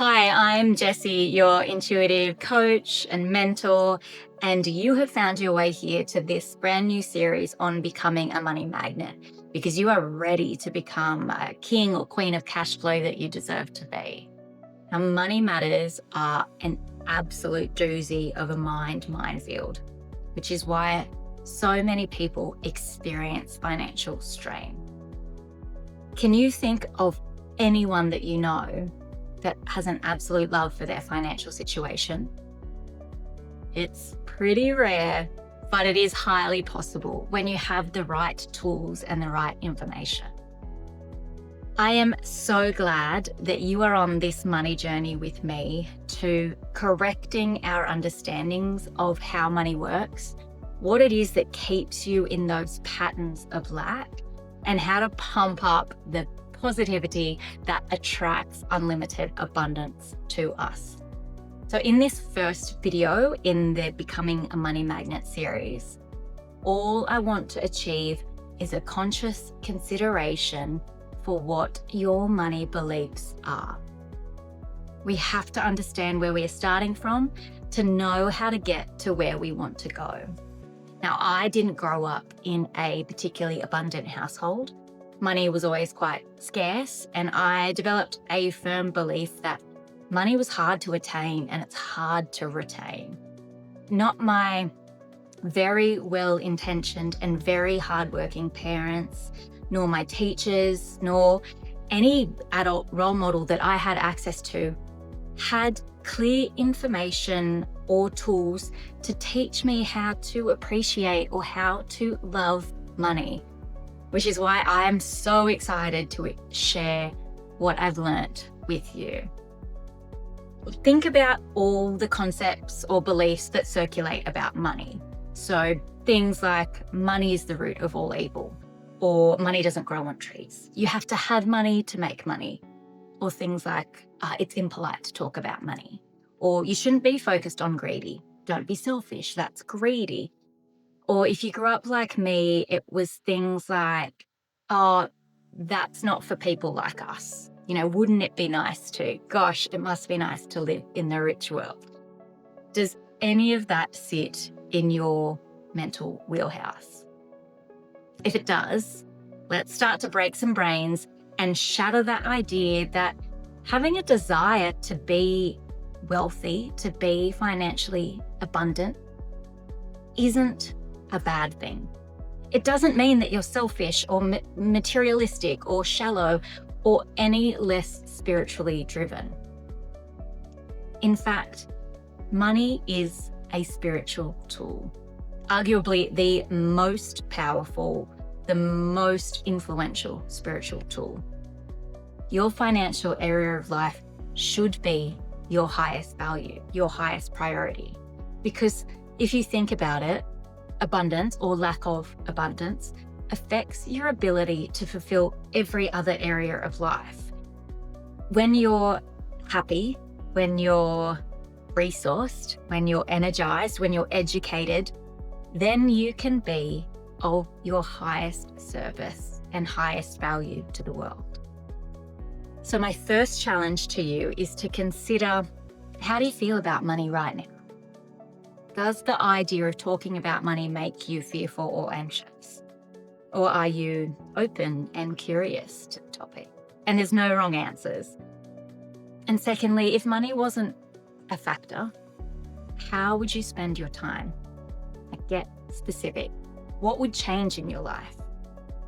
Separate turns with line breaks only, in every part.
Hi, I'm Jessie, your intuitive coach and mentor, and you have found your way here to this brand new series on becoming a money magnet because you are ready to become a king or queen of cash flow that you deserve to be. Now, money matters are an absolute doozy of a minefield, which is why so many people experience financial strain. Can you think of anyone that you know that has an absolute love for their financial situation? It's pretty rare, but it is highly possible when you have the right tools and the right information. I am so glad that you are on this money journey with me to correcting our understandings of how money works, what it is that keeps you in those patterns of lack, and how to pump up the positivity that attracts unlimited abundance to us. So in this first video in the Becoming a Money Magnet series, all I want to achieve is a conscious consideration for what your money beliefs are. We have to understand where we are starting from to know how to get to where we want to go. Now, I didn't grow up in a particularly abundant household. Money was always quite scarce, and I developed a firm belief that money was hard to attain and it's hard to retain. Not my very well-intentioned and very hardworking parents, nor my teachers, nor any adult role model that I had access to had clear information or tools to teach me how to appreciate or how to love money, which is why I am so excited to share what I've learned with you. Think about all the concepts or beliefs that circulate about money. So things like money is the root of all evil, or money doesn't grow on trees. You have to have money to make money, or things like it's impolite to talk about money, or you shouldn't be focused on greedy. Don't be selfish, that's greedy. Or if you grew up like me, it was things like, oh, that's not for people like us. You know, wouldn't it be nice to? Gosh, it must be nice to live in the rich world. Does any of that sit in your mental wheelhouse? If it does, let's start to break some brains and shatter that idea that having a desire to be wealthy, to be financially abundant, isn't a bad thing. It doesn't mean that you're selfish or materialistic or shallow or any less spiritually driven. In fact, money is a spiritual tool, arguably the most powerful, the most influential spiritual tool. Your financial area of life should be your highest value, your highest priority. Because if you think about it, abundance or lack of abundance affects your ability to fulfill every other area of life. When you're happy, when you're resourced, when you're energized, when you're educated, then you can be of your highest service and highest value to the world. So my first challenge to you is to consider, how do you feel about money right now? Does the idea of talking about money make you fearful or anxious? Or are you open and curious to the topic? And there's no wrong answers. And secondly, if money wasn't a factor, how would you spend your time? Like, get specific. What would change in your life?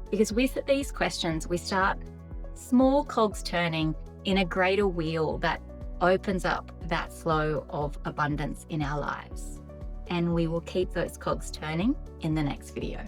Because with these questions, we start small cogs turning in a greater wheel that opens up that flow of abundance in our lives. And we will keep those cogs turning in the next video.